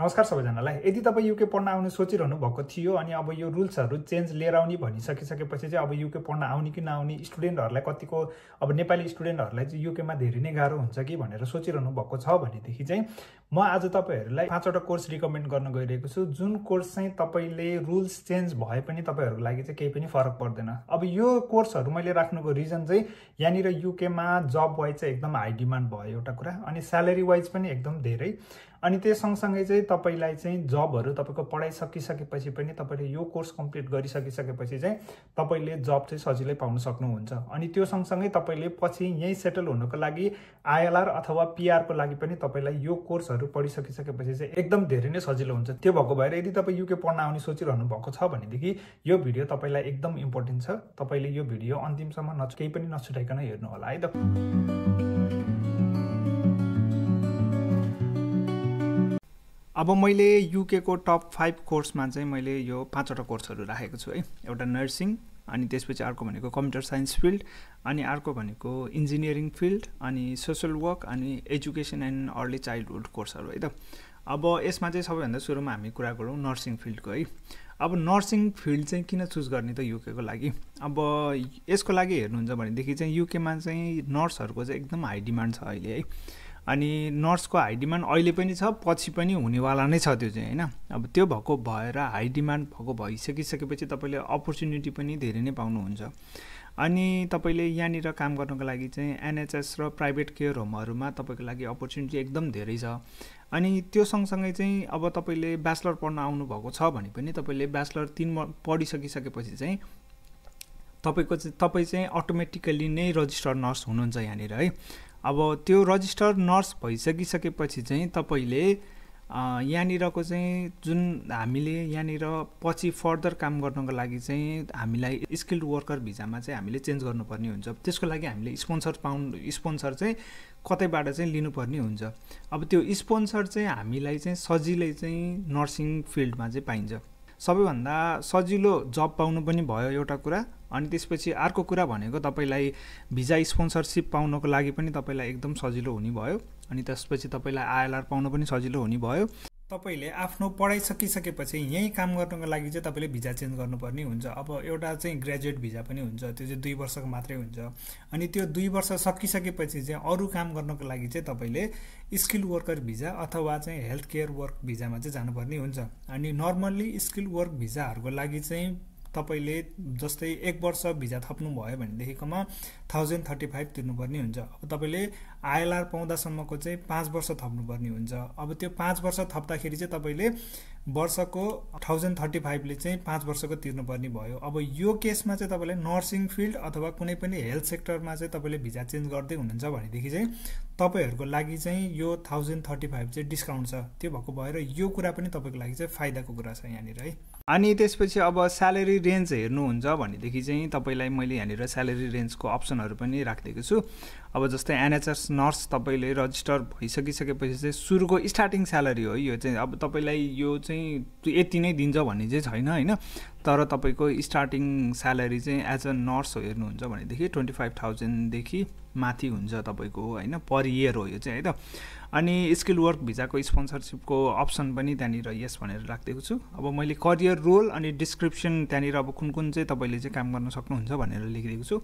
नमस्कार सबैजनालाई। यदि तपाईं युके पढ्न आउने सोचिरहनु भएको थियो अनि अब यो रुल्सहरु चेन्ज लिएर आउने भनिसकिसकेपछि चाहिँ अब युके पढ्न आउने कि नआउने स्टुडेन्टहरुलाई कतिको अब नेपाली स्टुडेन्टहरुलाई चाहिँ युकेमा धेरै नै गाह्रो हुन्छ कि भनेर सोचिरहनु भएको छ भनेदेखि चाहिँ म आज तपाईहरुलाई 5 वटा कोर्स रिकमेन्ड गर्न गइरहेको छु जुन कोर्स चाहिँ तपाईले रुल्स चेन्ज भए पनि तपाईहरुको लागि चाहिँ केही पनि फरक पर्दैन। अब यो कोर्सहरु मैले राख्नुको रिजन चाहिँ यहाँनिर युकेमा जब वाइज चाहिँ एकदम हाई डिमान्ड भयो एउटा कुरा, अनि स्यालेरी वाइज पनि एकदम धेरै, अनि त्यस सँगसँगै चाहिँ तपाईलाई चाहिँ जबहरु तपाईको पढाइ सकिसकेपछि पनि तपाईले यो कोर्स कम्प्लिट गरिसकिसकेपछि चाहिँ तपाईले जब चाहिँ सजिलै पाउन सक्नुहुन्छ। अनि त्यो सँगसँगै तपाईले पछि यही सेटल हुनको लागि आईएलआर अथवा पीआर को लागि पनि तपाईलाई यो कोर्सहरु पढिसकिसकेपछि चाहिँ एकदम धेरै नै सजिलो हुन्छ। त्यो भएको भएर यदि तपाई युके पढ्न आउने सोचिरहनु भएको छ भनेदेखि यो भिडियो तपाईलाई एकदम इम्पोर्टेन्ट छ। तपाईले यो भिडियो अन्तिमसम्म केही पनि नछुटाइकन हेर्नु होला है त। अब मैले युके को टप 5 कोर्समा चाहिँ मैले यो 5 वटा कोर्सहरु राखेको छु है। एउटा नर्सिङ, अनि त्यसपछि अर्को भनेको कम्प्युटर साइन्स फिल्ड, अनि अर्को भनेको इन्जिनियरिङ फिल्ड, अनि सोशल वर्क, अनि एजुकेसन एन्ड अर्ली चाइल्डहुड कोर्सहरु है त। अब यसमा चाहिँ सबैभन्दा सुरुमा हामी कुरा गरौँ नर्सिङ फिल्डको है। अब नर्सिङ फिल्ड चाहिँ किन चुज गर्ने त युके को लागि? अब यसको लागि हेर्नुहुन्छ भनेदेखि चाहिँ युकेमा चाहिँ नर्सहरुको चाहिँ एकदम हाई डिमान्ड छ अहिले है। अनि नर्सको हाई डिमान्ड अहिले पनि छ, पछि पनि हुनेवाला नै छ त्यो चाहिँ हैन। अब त्यो भएको भएर हाई डिमान्ड भएको भइसकिसकेपछि तपाईले अपर्च्युनिटी पनि धेरै नै पाउनुहुन्छ। अनि तपाईले यहाँनिर काम गर्नको लागि चाहिँ एनएचएस र प्राइभेट केयर होमहरुमा तपाईको लागि अपर्च्युनिटी एकदम धेरै छ। अनि त्यो सँगसँगै चाहिँ अब तपाईले ब्याचलर पढ्न आउनु भएको छ भने पनि तपाईले ब्याचलर 3 पढिसकिसकेपछि चाहिँ तपाई चाहिँ अटोमेटिकली नै रजिस्टर्ड नर्स हुनुहुन्छ यहाँनिर है। अब त्यो रजिस्टर्ड नर्स भइसकिसकेपछि चाहिँ तपाईले यहाँनिरको चाहिँ जुन हामीले यहाँनिर पछि फर्दर काम गर्नको लागि चाहिँ हामीलाई स्किल्ड वर्कर भिजामा चाहिँ हामीले चेन्ज गर्नुपर्ने हुन्छ। त्यसको लागि हामीले स्पोन्सर चाहिँ कतैबाट चाहिँ लिनुपर्ने हुन्छ। अब त्यो स्पोन्सर चाहिँ हामीलाई चाहिँ सजिलै चाहिँ नर्सिङ फिल्डमा चाहिँ पाइन्छ। सबैभन्दा सजिलो जब पाउनु पनि भयो एउटा कुरा, अनि त्यसपछि अर्को कुरा भनेको तपाईलाई भिजा स्पोन्सरशिप पाउनको लागि पनि तपाईलाई एकदम सजिलो हुने भयो, अनि त्यसपछि तपाईलाई आईएलआर पाउन पनि सजिलो हुने भयो। तपाईले आफ्नो पढाइ सकिसकेपछि यही काम गर्नको लागि चाहिँ तपाईले भिजा चेन्ज गर्नुपर्ने हुन्छ। अब एउटा चाहिँ ग्रेजुएट भिजा पनि हुन्छ, त्यो चाहिँ 2 वर्षको मात्रै हुन्छ। अनि त्यो 2 वर्ष सकिसकेपछि चाहिँ अरु काम गर्नको लागि चाहिँ तपाईले स्किल वर्कर भिजा अथवा चाहिँ हेल्थ केयर वर्क भिजामा चाहिँ जानुपर्ने हुन्छ। अनि नर्मली स्किल वर्क भिजाहरुको लागि चाहिँ तपाईले जस्तै 1 वर्ष भिजा थप्नु भयो भनेदेखिकोमा 1035 तिर्नुपर्ने हुन्छ। अब तपाईले आईएलआर पाउँदासम्मको चाहिँ 5 वर्ष थप्नुपर्ने हुन्छ। अब त्यो 5 वर्ष थप्दाखेरि चाहिँ तपाईले वर्षको 1035 ले चाहिँ 5 वर्षको तिर्नुपर्ने भयो। अब यो केसमा चाहिँ तपाईले नर्सिङ फिल्ड अथवा कुनै पनि हेल्थ सेक्टरमा चाहिँ तपाईले भिजा चेन्ज गर्दै हुनुहुन्छ भनेदेखि चाहिँ तपाईहरुको लागि चाहिँ यो 1035 चाहिँ डिस्काउन्ट छ। त्यो भएको भएर यो कुरा पनि तपाईको लागि चाहिँ फाइदाको कुरा छ यहाँनिर है। अनि त्यसपछि अब स्यालेरी रेन्ज हेर्नुहुन्छ भनेदेखि चाहिँ तपाईलाई मैले यहाँनिर स्यालेरी रेन्जको अप्सनहरु पनि राखिदिएको छु। अब जस्तै एनएचएस नर्स तपाईले रजिस्टर भइसकिसकेपछि चाहिँ सुरुको स्टार्टिङ स्यालेरी हो यो चाहिँ। अब तपाईलाई यो चाहिँ यति नै दिन्छ भन्ने चाहिँ छैन हैन, तर तपाईको स्टार्टिङ स्यालेरी चाहिँ एज अ नर्स हेर्नुहुन्छ भनेदेखि 25,000 देखि माथि हुन्छ तपाईको हैन, पर इयर हो यो चाहिँ है त। अनि स्किल वर्क भिजाको स्पोन्सरशिपको अप्सन पनि त्यहाँनिर यस भनेर राखिदिएको छु। अब मैले करियर रोल अनि डिस्क्रिप्सन त्यहाँनिर अब कुन चाहिँ तपाईले चाहिँ काम गर्न सक्नुहुन्छ भनेर लेखिदिएको छु।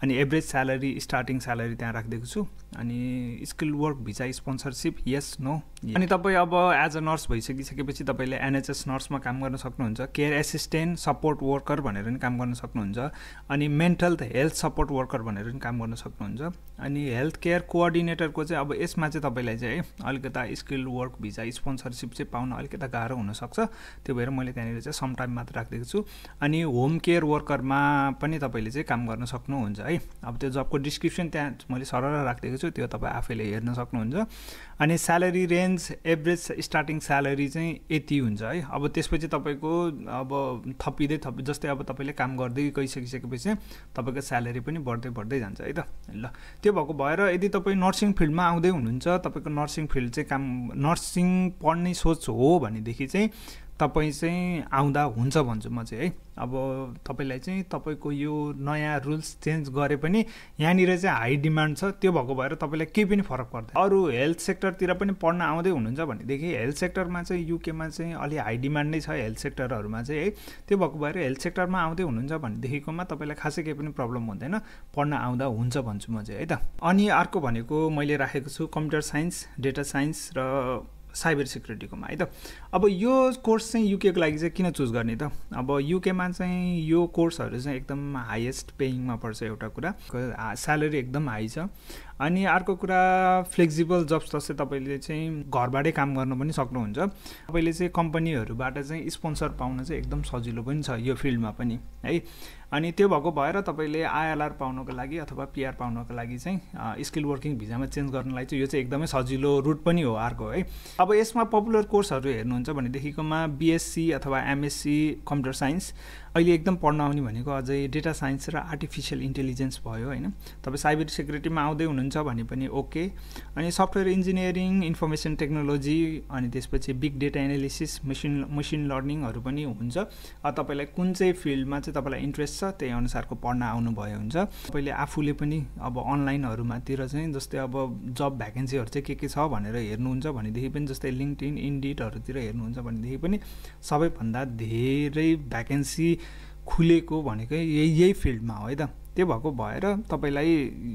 अनि एभरेज स्यालेरी स्टार्टिङ स्यालेरी त्यहाँ राखिदिएको छु। अनि स्किल वर्क भिजा स्पोन्सरशिप यस नो। अनि तपाई अब एज अ नर्स भइसकिसकेपछि तपाईले एनएचएस नर्समा काम गर्न सक्नुहुन्छ, केयर एसिस्टेन्ट सपोर्ट वर्कर भनेर पनि काम गर्न सक्नुहुन्छ, अनि मेन्टल हेल्थ सपोर्ट वर्कर भनेर पनि काम गर्न सक्नुहुन्छ। अनि हेल्थ केयर कोअर्डिनेटरको चाहिँ अब यसमा चाहिँ तपाईलाई चाहिँ अलिकता स्किल वर्क भिजा स्पोन्सरशिप चाहिँ पाउन अलिकता गाह्रो हुन सक्छ। त्यो भएर मैले त्यहाँनिर चाहिँ सम टाइम मात्र राखिदिएको छु। अनि होम केयर वर्करमा पनि तपाईले चाहिँ काम गर्न सक्नुहुन्छ है। अब त्यो जबको डिस्क्रिप्सन त्यहाँ मैले सरल राखिदिएको छु, त्यो तपाई आफैले हेर्न सक्नुहुन्छ। अनि salary range average starting salary चाहिँ यति हुन्छ है। अब त्यसपछि तपाईको अब थपिदै जस्तै अब तपाईले काम गर्दै गइसकिसकेपछि तपाईको स्यालेरी पनि बढ्दै जान्छ है त। ल त्यो भएको भएर यदि तपाई नर्सिङ फिल्डमा आउँदै हुनुहुन्छ, तपाईको नर्सिङ फिल्ड चाहिँ काम नर्सिङ पढ्ने सोच हो भनेदेखि चाहिँ तपाईँ चाहिँ आउँदा हुन्छ भन्छु म चाहिँ है। अब तपाईँलाई चाहिँ तपाईँको यो नयाँ रुल्स चेन्ज गरे पनि यहाँनिर चाहिँ हाई डिमान्ड छ, त्यो भएको भएर तपाईँलाई केही पनि फरक पर्दैन। अरू हेल्थ सेक्टरतिर पनि पढ्न आउँदै हुनुहुन्छ भनेदेखि हेल्थ सेक्टरमा चाहिँ युकेमा चाहिँ अलि हाई डिमान्ड नै छ हेल्थ सेक्टरहरूमा चाहिँ है। त्यो भएको भएर हेल्थ सेक्टरमा आउँदै हुनुहुन्छ भनेदेखिकोमा तपाईँलाई खासै केही पनि प्रब्लम हुँदैन, पढ्न आउँदा हुन्छ भन्छु म चाहिँ है त। अनि अर्को भनेको मैले राखेको छु कम्प्युटर साइन्स, डेटा साइन्स र साइबर सिक्युरिटीकोमा है त। अब यो कोर्स चाहिँ युकेको लागि चाहिँ किन चुज गर्ने त? अब युकेमा चाहिँ यो कोर्सहरू चाहिँ एकदम हाइएस्ट पेइङमा पर्छ एउटा कुरा, स्यालेरी एकदम हाई छ। अनि अर्को कुरा फ्लेक्सिबल जब्स, जस्तै तपाईँले चाहिँ घरबाटै काम गर्न पनि सक्नुहुन्छ। तपाईँले चाहिँ कम्पनीहरूबाट चाहिँ स्पोन्सर पाउन चाहिँ एकदम सजिलो पनि छ यो फिल्डमा पनि है। अनि त्यो भएको भएर तपाईँले आइएलआर पाउनको लागि अथवा पिआर पाउनको लागि चाहिँ स्किल वर्किङ भिजामा चेन्ज गर्नलाई चाहिँ यो चाहिँ एकदमै सजिलो रुट पनि हो अर्को है। अब यसमा पपुलर कोर्सहरू हेर्नुहुन्छ भनेदेखिकोमा बिएससी अथवा एमएससी कम्प्युटर साइन्स, अहिले एकदम पढ्न आउने भनेको अझै डेटा साइन्स र आर्टिफिसियल इन्टेलिजेन्स भयो होइन। तपाईँ साइबर सिक्युरिटीमा आउँदै हुनुहुन्छ भने पनि ओके। अनि सफ्टवेयर इन्जिनियरिङ, इन्फर्मेसन टेक्नोलोजी, अनि त्यसपछि बिग डेटा एनालिसिस, मसिन लर्निङहरू पनि हुन्छ। तपाईँलाई कुन चाहिँ फिल्डमा चाहिँ तपाईँलाई इन्ट्रेस्ट छ त्यही अनुसारको पढ्न आउनुभयो हुन्छ। तपाईँले आफूले पनि अब अनलाइनहरूमातिर चाहिँ जस्तै अब जब भ्याकेन्सीहरू चाहिँ के छ भनेर हेर्नुहुन्छ भनेदेखि पनि, जस्तै लिङ्क्डइन, इन्डिडहरूतिर हेर्नुहुन्छ भनेदेखि पनि सबैभन्दा धेरै भ्याकेन्सी खुलेको भनेकै यही फिल्डमा हो है त। त्यो भएको भएर तपाईँलाई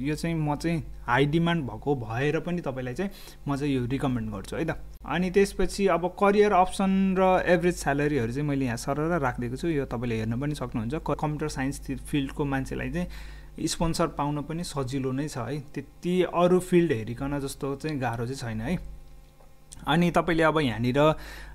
यो चाहिँ म चाहिँ हाई डिमान्ड भएको भएर पनि तपाईँलाई चाहिँ म चाहिँ यो रिकमेन्ड गर्छु है त। अनि त्यसपछि अब करियर अप्सन र एभरेज स्यालेरीहरू चाहिँ मैले यहाँ सरर राखिदिएको छु, यो तपाईँले हेर्न पनि सक्नुहुन्छ। कम्प्युटर साइन्स फिल्डको मान्छेलाई चाहिँ स्पोन्सर पाउन पनि सजिलो नै छ है, त्यति अरू फिल्ड हेरिकन जस्तो चाहिँ गाह्रो चाहिँ छैन है। अनि तपाईँले अब यहाँनिर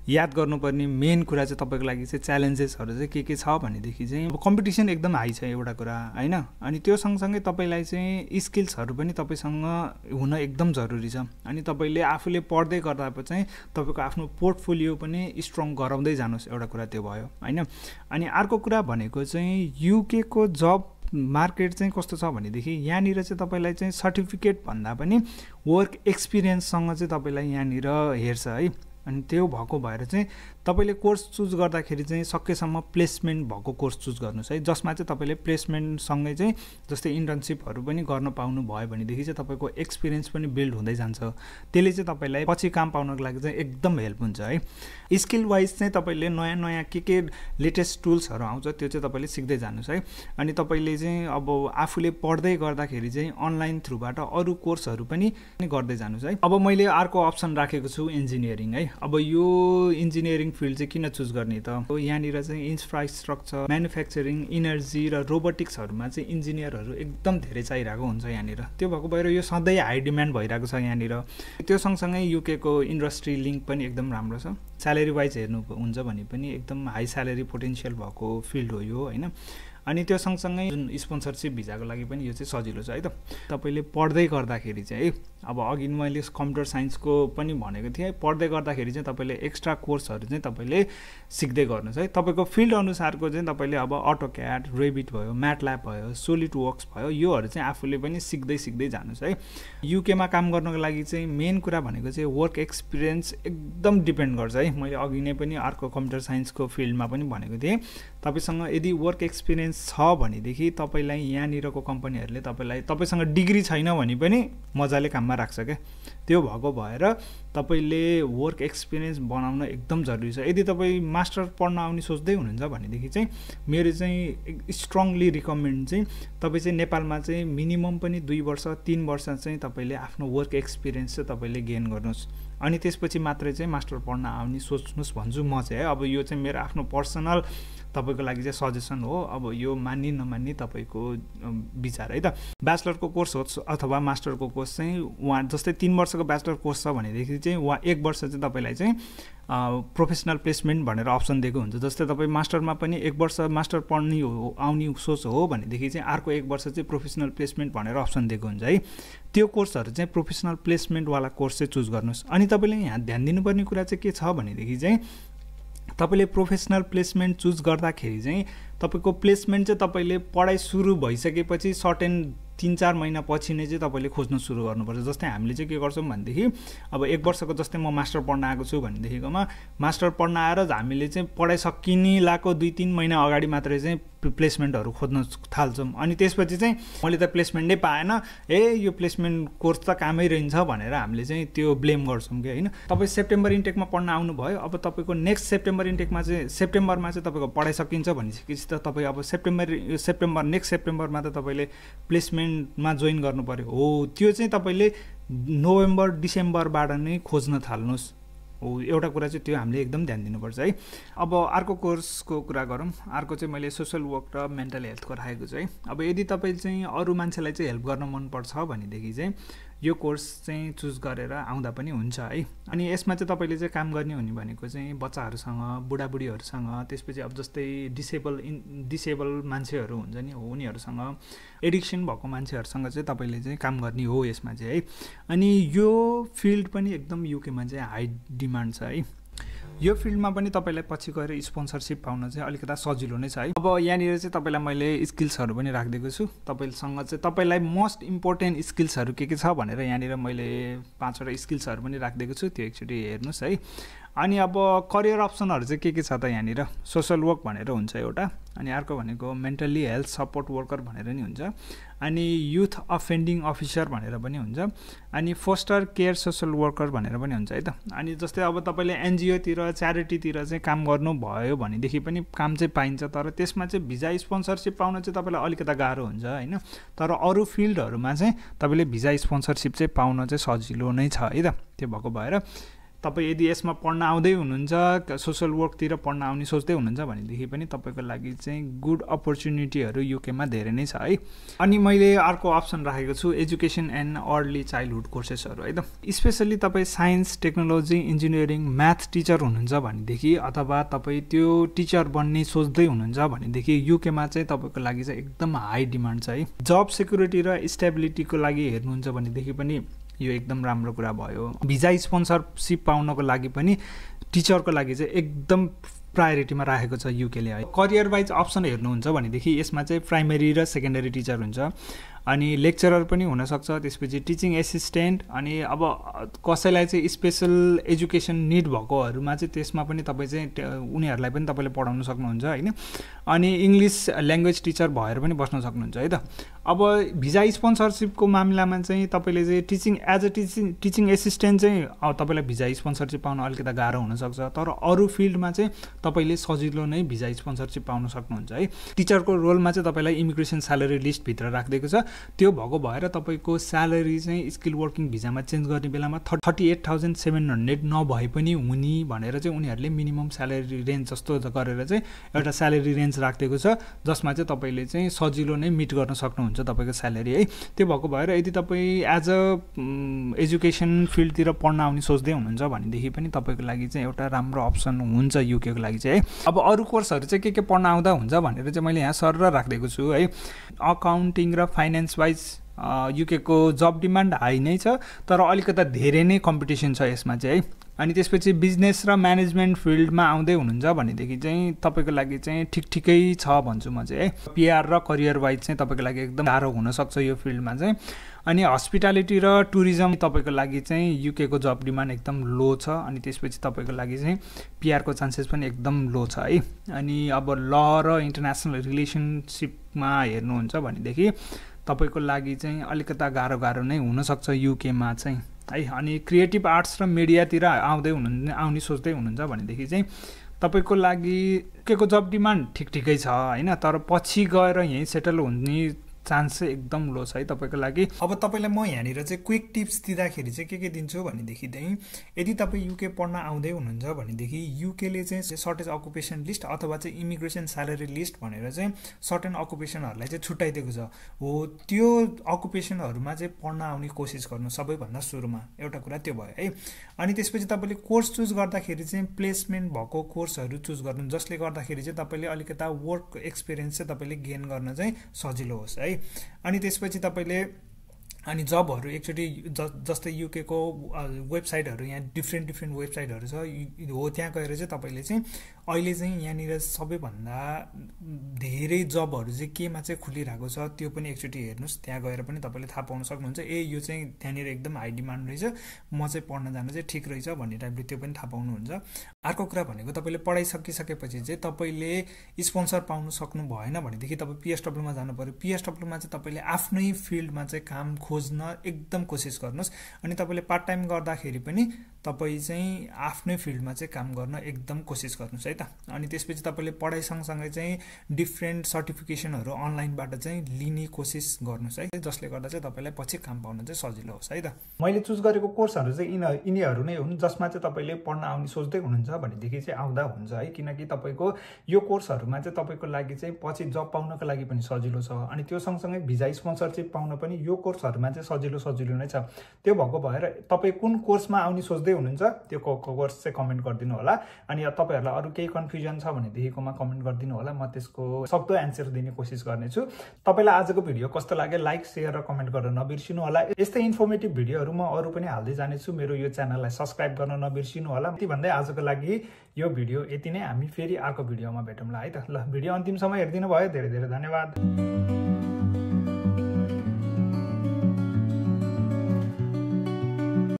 याद गर्नुपर्ने मेन कुरा चाहिँ तपाईँको लागि चाहिँ च्यालेन्जेसहरू चाहिँ के छ भनेदेखि चाहिँ अब कम्पिटिसन एकदम हाई छ एउटा कुरा होइन। अनि त्यो सँगसँगै तपाईँलाई चाहिँ स्किल्सहरू पनि तपाईँसँग हुन एकदम जरुरी छ। अनि तपाईँले आफूले पढ्दै गर्दा चाहिँ तपाईँको आफ्नो पोर्टफोलियो पनि स्ट्रङ गराउँदै जानुहोस्, एउटा कुरा त्यो भयो होइन। अनि अर्को कुरा भनेको चाहिँ युकेको जब मार्केट चाहिँ कस्तो छ भनेदेखि यहाँनिर चाहिँ तपाईँलाई चाहिँ सर्टिफिकेट भन्दा पनि वर्क एक्सपिरियन्ससँग चाहिँ तपाईँलाई यहाँनिर हेर्छ है। अनि त्यो भएको भएर चाहिँ तपाईँले कोर्स चुज गर्दाखेरि चाहिँ सकेसम्म प्लेसमेन्ट भएको कोर्स चुज गर्नुहोस् है, जसमा चाहिँ तपाईँले प्लेसमेन्टसँगै चाहिँ जस्तै इन्टर्नसिपहरू पनि गर्न पाउनु भयो भनेदेखि चाहिँ तपाईँको एक्सपिरियन्स पनि बिल्ड हुँदै जान्छ। त्यसले चाहिँ तपाईँलाई पछि काम पाउनको लागि चाहिँ एकदम हेल्प हुन्छ है। स्किल वाइज चाहिँ तपाईँले नयाँ नयाँ के लेटेस्ट टुल्सहरू आउँछ त्यो चाहिँ तपाईँले सिक्दै जानुहोस् है। अनि तपाईँले चाहिँ अब आफूले पढ्दै गर्दाखेरि चाहिँ अनलाइन थ्रुबाट अरू कोर्सहरू पनि गर्दै जानुहोस् है। अब मैले अर्को अप्सन राखेको छु इन्जिनियरिङ है। अब यो इन्जिनियरिङ फिल्ड चाहिँ किन चुज गर्ने त? यहाँनिर चाहिँ इन्फ्रास्ट्रक्चर, म्यानुफ्याक्चरिङ, इनर्जी र रोबोटिक्सहरूमा चाहिँ इन्जिनियरहरू एकदम धेरै चाहिरहेको हुन्छ यहाँनिर। त्यो भएको भएर यो सधैँ हाई डिमान्ड भइरहेको छ यहाँनिर। त्यो सँगसँगै युकेको इन्डस्ट्री लिङ्क पनि एकदम राम्रो छ। स्यालेरी वाइज हेर्नुहुन्छ भने पनि एकदम हाई स्यालेरी पोटेन्सियल भएको फिल्ड हो यो होइन। अनि त्यो सँगसँगै जुन स्पोन्सरसिप भिजाको लागि पनि यो चाहिँ सजिलो छ है त। तपाईँले पढ्दै गर्दाखेरि चाहिँ अब अघि मैले कम्प्युटर साइन्सको पनि भनेको थिएँ, पढ्दै गर्दाखेरि चाहिँ तपाईँले एक्स्ट्रा कोर्सहरू चाहिँ तपाईँले सिक्दै गर्नुहोस् है। तपाईँको फिल्ड अनुसारको चाहिँ तपाईँले अब अटोक्याड, रेबिट भयो, म्याटल्याब भयो, सोलिड वर्क्स भयो, योहरू चाहिँ आफूले पनि सिक्दै जानुहोस् है। युकेमा काम गर्नको लागि चाहिँ मेन कुरा भनेको चाहिँ वर्क एक्सपिरियन्स एकदम डिपेन्ड गर्छ है। मैले अघि नै पनि अर्को कम्प्युटर साइन्सको फिल्डमा पनि भनेको थिएँ, तपाईँसँग यदि वर्क एक्सपिरियन्स छ भनेदेखि तपाईँलाई यहाँनिरको कम्पनीहरूले तपाईँसँग डिग्री छैन भने पनि मजाले काममा राख्छ क्या। त्यो भएको भएर तपाईँले वर्क एक्सपिरियन्स बनाउन एकदम जरुरी छ। यदि तपाईँ मास्टर पढ्न आउने सोच्दै हुनुहुन्छ भनेदेखि चाहिँ मेरो चाहिँ स्ट्रङली रिकमेन्ड चाहिँ तपाईँ चाहिँ नेपालमा चाहिँ मिनिमम पनि 2 वर्ष 3 वर्ष चाहिँ तपाईँले आफ्नो वर्क एक्सपिरियन्स चाहिँ तपाईँले गेन गर्नुहोस्। अनि त्यसपछि मात्रै चाहिँ मास्टर पढ्न आउने सोच्नुहोस् भन्छु म चाहिँ है। अब यो चाहिँ मेरो आफ्नो पर्सनल तपाईँको लागि चाहिँ सजेसन हो। अब यो मान्ने नमान्ने तपाईँको विचार है त। ब्याचलरको कोर्स होस् अथवा मास्टरको कोर्स चाहिँ उहाँ जस्तै 3 वर्षको ब्याचलर कोर्स छ भनेदेखि चाहिँ उहाँ 1 वर्ष चाहिँ तपाईँलाई चाहिँ प्रोफेसनल प्लेसमेन्ट भनेर अप्सन दिएको हुन्छ। जस्तै तपाईँ मास्टरमा पनि 1 वर्ष मास्टर पढ्ने हो आउने सोच हो भनेदेखि चाहिँ अर्को 1 वर्ष चाहिँ प्रोफेसनल प्लेसमेन्ट भनेर अप्सन दिएको हुन्छ है। त्यो कोर्सहरू चाहिँ प्रोफेसनल प्लेसमेन्टवाला कोर्स चाहिँ चुज गर्नुहोस्। अनि तपाईँले यहाँ ध्यान दिनुपर्ने कुरा चाहिँ के छ भनेदेखि चाहिँ तपाईँले प्रोफेसनल प्लेसमेन्ट चुज गर्दाखेरि चाहिँ तपाईँको प्लेसमेन्ट चाहिँ तपाईँले पढाइ सुरु भइसकेपछि सर्टेन 3-4 महिना पछि नै चाहिँ तपाईले खोज्न सुरु गर्नुपर्छ। जस्तै हामीले चाहिँ के गर्छौं भनेदेखि अब 1 वर्षको जस्तै म मास्टर पढ्न आएको छु भनेदेखिकोमा मास्टर पढ्न आएर हामीले चाहिँ पढाइ सकिने लाको 2-3 महिना अगाडि मात्रै चाहिँ प्लेसमेन्टहरु खोज्न थाल्छौं। अनि त्यसपछि चाहिँ मैले त प्लेसमेन्ट नै पाएन, यो प्लेसमेन्ट कोर्स त कामै रहन्छ भनेर हामीले चाहिँ त्यो ब्लेम गर्छौं के हैन। तपाई सेप्टेम्बर इन्टेकमा पढ्न आउनु भयो, अब तपाईको नेक्स्ट सेप्टेम्बर इन्टेकमा चाहिँ सेप्टेम्बरमा चाहिँ तपाईको पढाइ सकिन्छ भनिसकेपछि त तपाई अब नेक्स्ट सेप्टेम्बरमा त तपाईले प्लेसमेन्टमा जोइन गर्नु पर्यो। हो त्यो चाहिँ तपाईले नोभेम्बर डिसेम्बरबाट नै खोज्न थाल्नुस्। एउटा कुरा चाहिँ त्यो हामीले एकदम ध्यान दिनुपर्छ है। अब अर्को कोर्सको कुरा गरौँ। अर्को चाहिँ मैले सोशल वर्क र मेन्टल हेल्थको राखेको छु है। अब यदि तपाई चाहिँ अरु मान्छेलाई चाहिँ हेल्प गर्न मन पर्छ भनेदेखि चाहिँ यो कोर्स चाहिँ चुज गरेर आउँदा पनि हुन्छ है। अनि यसमा चाहिँ तपाईले चाहिँ काम गर्ने हुने भनेको चाहिँ बच्चाहरुसँग, बुढाबुढीहरुसँग, त्यसपछि अब जस्तै डिसेबल मान्छेहरु हुन्छ नि, उनीहरुसँग, एडिक्सन भएको मान्छेहरुसँग चाहिँ तपाईले चाहिँ काम गर्ने हो यसमा चाहिँ है। अनि यो फिल्ड पनि एकदम युके मा चाहिँ हाई डिमान्ड छ है। यो फिल्डमा पनि तपाईलाई पछि गएर स्पोन्सरशिप पाउन चाहिँ अलिकता सजिलो नै छ है। अब यहाँनिर चाहिँ तपाईलाई मैले स्किल्सहरु पनि राखिदिएको छु। तपाईसँग चाहिँ तपाईलाई मोस्ट इम्पोर्टेन्ट स्किल्सहरु के छ भनेर यहाँनिर मैले 5 वटा स्किल्सहरु पनि राखिदिएको छु, त्यो एकचोटी हेर्नुस् है। अनि अब करियर अप्सनहरु चाहिँ के छ त यहाँनिर सोशल वर्क भनेर हुन्छ एउटा, अनि अर्को भनेको मेन्टली हेल्थ सपोर्ट वर्कर भनेर नि हुन्छ, अनि युथ अफेन्डिङ अफिसर भनेर पनि हुन्छ, अनि फोस्टर केयर सोशल वर्कर भनेर पनि हुन्छ है त। अनि जस्तै अब तपाईले एनजीओ तिर च्यारिटीतिर चाहिँ काम गर्नु भयो भनेदेखि पनि काम चाहिँ पाइन्छ, तर त्यसमा चाहिँ भिजा स्पोन्सरशिप पाउन चाहिँ तपाईलाई अलिकता गाह्रो हुन्छ हैन। तर अरु फिल्डहरुमा चाहिँ तपाईले भिजा स्पोन्सरशिप चाहिँ पाउन चाहिँ सजिलो नै छ है त। त्यो भएको भएर तपाई यदि यसमा पढ्न आउँदै हुनुहुन्छ, सोशल वर्कतिर पढ्न आउने सोच्दै हुनुहुन्छ भनेदेखि पनि तपाईको लागि चाहिँ गुड अपर्च्युनिटीहरु युके मा धेरै नै छ है। अनि मैले अर्को अप्सन राखेको छु एजुकेसन एन्ड अर्ली चाइल्डहुड कोर्सेसहरु है त। स्पेशली तपाई science, technology, engineering, math teacher हुनुहुन्छ भनेदेखि अथवा तपाई त्यो टिचर बन्ने सोच्दै हुनुहुन्छ भनेदेखि युके मा चाहिँ तपाईको लागि चाहिँ एकदम हाई डिमान्ड छ है। जब सेक्युरिटी र स्टेबिलिटीको लागि हेर्नुहुन्छ भनेदेखि पनि यो एकदम राम्रो कुरा भयो। भिजा स्पोन्सरशिप पाउनको लागि पनि टिचरको लागि चाहिँ एकदम प्रायोरिटीमा राखेको छ युकेले है। करियर वाइज अप्सन हेर्नुहुन्छ भनेदेखि यसमा चाहिँ प्राइमरी र सेकेन्डरी टिचर हुन्छ, अनि लेक्चरर पनि हुन सक्छ, त्यसपछि टिचिङ एसिस्टेन्ट, अनि अब कसैलाई चाहिँ स्पेशल एजुकेसन निड भएकोहरुमा चाहिँ त्यसमा पनि तपाई चाहिँ उनीहरुलाई पनि तपाईले पढाउन सक्नुहुन्छ हैन। अनि इंग्लिश ल्याङ्ग्वेज टिचर भएर पनि बस्न सक्नुहुन्छ है त। अब भिजा स्पोन्सरशिपको मामलामा चाहिँ तपाईले चाहिँ टिचिङ एसिस्टेन्ट चाहिँ तपाईलाई भिजा स्पोन्सरशिप पाउन अलिकता गाह्रो हुन सक्छ, तर अरु फिल्डमा चाहिँ तपाईले सजिलो नै भिजा स्पोन्सरशिप पाउन सक्नुहुन्छ है। टिचरको रोलमा चाहिँ तपाईलाई इमिग्रेसन स्यालेरी लिस्ट भित्र राखिदिएको छ। त्यो भएको भएर तपाईको स्यालेरी चाहिँ स्किल वर्किङ भिजामा चेन्ज गर्ने बेलामा 38,700 नभए पनि हुने भनेर चाहिँ उनीहरुले मिनिमम स्यालेरी रेन्ज जस्तो गरेर चाहिँ एउटा स्यालेरी रेन्ज राखिदिएको छ, जसमा चाहिँ तपाईले चाहिँ सजिलो नै मिट गर्न सक्नुहुन्छ तपाईको स्यालेरी है। त्यो भएको भएर यदि तपाई एज अ एजुकेसन फिल्डतिर पढ्न आउने सोच्दै हुनुहुन्छ भनेदेखि पनि तपाईको लागि चाहिँ एउटा राम्रो अप्सन हुन्छ युके को लागि चाहिँ है। अब अरु कोर्सहरु चाहिँ के पढ्न आउँदा हुन्छ भनेर चाहिँ मैले यहाँ सरर राखिदिएको छु है। अकाउन्टिङ र फाइनान्स वाइज युके को जब डिमान्ड हाई नै छ, तर अलिकता धेरै नै कम्पिटिसन छ यसमा चाहिँ है। अनि त्यसपछि बिजनेस र म्यानेजमेन्ट फिल्डमा आउँदै हुनुहुन्छ भनेदेखि चाहिँ तपाईको लागि चाहिँ ठिकै छ भन्छु म चाहिँ है। पीआर र करियर वाइज चाहिँ तपाईको लागि एकदम गाह्रो हुन सक्छ यो फिल्डमा चाहिँ। अनि हस्पिटालिटी र टुरिज्म तपाईको लागि चाहिँ युके को जब डिमान्ड एकदम लो छ, अनि त्यसपछि तपाईको लागि चाहिँ पीआर को चान्सेस पनि एकदम लो छ है। अनि अब ल र इन्टरनेशनल रिलेसनशिपमा हेर्नुहुन्छ भनेदेखि तपाईको लागि चाहिँ अलिकता गाह्रो नै हुन सक्छ युके मा चाहिँ है। अनि क्रिएटिभ आर्ट्स र मिडियातिर आउने सोच्दै हुनुहुन्छ भनेदेखि चाहिँ तपाईको लागि के को जब डिमान्ड ठिकै छ हैन, तर पछि गएर यही सेटल हुने चान्स चाहिँ एकदम लो छ है तपाईको लागि। अब तपाईलाई म यहाँनिर चाहिँ क्विक टिप्स दिँदाखेरि चाहिँ के दिन्छु भनेदेखि चाहिँ यदि तपाई युके पढ्न आउँदै हुनुहुन्छ भनेदेखि युकेले चाहिँ सर्टेज अकुपेसन लिस्ट अथवा चाहिँ इमिग्रेसन स्यालेरी लिस्ट भनेर चाहिँ सर्टेन अकुपेसनहरुलाई चाहिँ छुट्याइदिएको छ। हो त्यो अकुपेसनहरुमा चाहिँ पढ्न आउने कोसिस गर्नु सबैभन्दा सुरुमा, एउटा कुरा त्यो भयो है। अनि त्यसपछि तपाईले कोर्स चुज गर्दाखेरि चाहिँ प्लेसमेन्ट भएको कोर्सहरु चुज गर्नु, जसले गर्दाखेरि चाहिँ तपाईले अलिकता वर्क एक्सपिरियन्स चाहिँ तपाईले गेन गर्न चाहिँ सजिलो होस् है। अनि त्यसपछि तपाईले अनि जबहरू एकचोटि जस्तै युकेको वेबसाइटहरू यहाँ डिफ्रेन्ट वेबसाइटहरू छ हो, त्यहाँ गएर चाहिँ तपाईँले चाहिँ अहिले चाहिँ यहाँनिर सबैभन्दा धेरै जबहरू चाहिँ केमा चाहिँ खुलिरहेको छ त्यो पनि एकचोटि हेर्नुहोस्। त्यहाँ गएर पनि तपाईँले थाहा पाउन सक्नुहुन्छ, यो चाहिँ त्यहाँनिर एकदम हाई डिमान्ड रहेछ, म चाहिँ पढ्न जान चाहिँ ठिक रहेछ भन्ने टाइपले त्यो पनि थाहा पाउनुहुन्छ। अर्को कुरा भनेको तपाईँले पढाइ सकिसकेपछि चाहिँ तपाईँले स्पोन्सर पाउनु सक्नु भएन भनेदेखि तपाईँ पिएसडब्ल्यूमा जानु पऱ्यो। पिएसडब्ल्यूमा चाहिँ तपाईँले आफ्नै फिल्डमा चाहिँ काम खोज्न एकदम कोसिस गर्नुहोस्। अनि तपाईँले पार्ट टाइम गर्दाखेरि पनि तपाईँ चाहिँ आफ्नै फिल्डमा चाहिँ काम गर्न एकदम कोसिस गर्नुहोस् है त। अनि त्यसपछि तपाईँले पढाइ सँगसँगै चाहिँ डिफ्रेन्ट सर्टिफिकेसनहरू अनलाइनबाट चाहिँ लिने कोसिस गर्नुहोस् है, जसले गर्दा चाहिँ तपाईँलाई पछि काम पाउन चाहिँ सजिलो होस् है त। मैले चुज गरेको कोर्सहरू चाहिँ यिनीहरू नै हुन् जसमा चाहिँ तपाईँले पढ्न आउने सोच्दै हुनुहुन्छ भनेदेखि चाहिँ आउँदा हुन्छ है, किनकि तपाईँको यो कोर्सहरूमा चाहिँ तपाईँको लागि चाहिँ पछि जब पाउनको लागि पनि सजिलो छ। अनि त्यो सँगसँगै भिजा स्पोन्सरसिप पाउन पनि यो कोर्सहरूमा चाहिँ सजिलो नै छ। त्यो भएको भएर तपाईँ कुन कोर्समा आउने सोच्दै हुनुहुन्छ त्यो कोर्स चाहिँ कमेन्ट गरिदिनु होला। अनि तपाईँहरूलाई अरू केही कन्फ्युजन छ भनेदेखिकोमा कमेन्ट गरिदिनु होला, म त्यसको सक्दो एन्सर दिने कोसिस गर्नेछु। तपाईँलाई आजको भिडियो कस्तो लाग्यो लाइक सेयर र कमेन्ट गर्न नबिर्सिनु होला। यस्तै इन्फर्मेटिभ भिडियोहरू म अरू पनि हाल्दै जानेछु, मेरो यो च्यानललाई सब्सक्राइब गर्न नबिर्सिनु होला। यति भन्दै आजको लागि यो भिडियो यति नै, हामी फेरि अर्को भिडियोमा भेटौँला है त। ल, भिडियो अन्तिमसम्म हेरिदिनु भयो, धेरै धेरै धन्यवाद।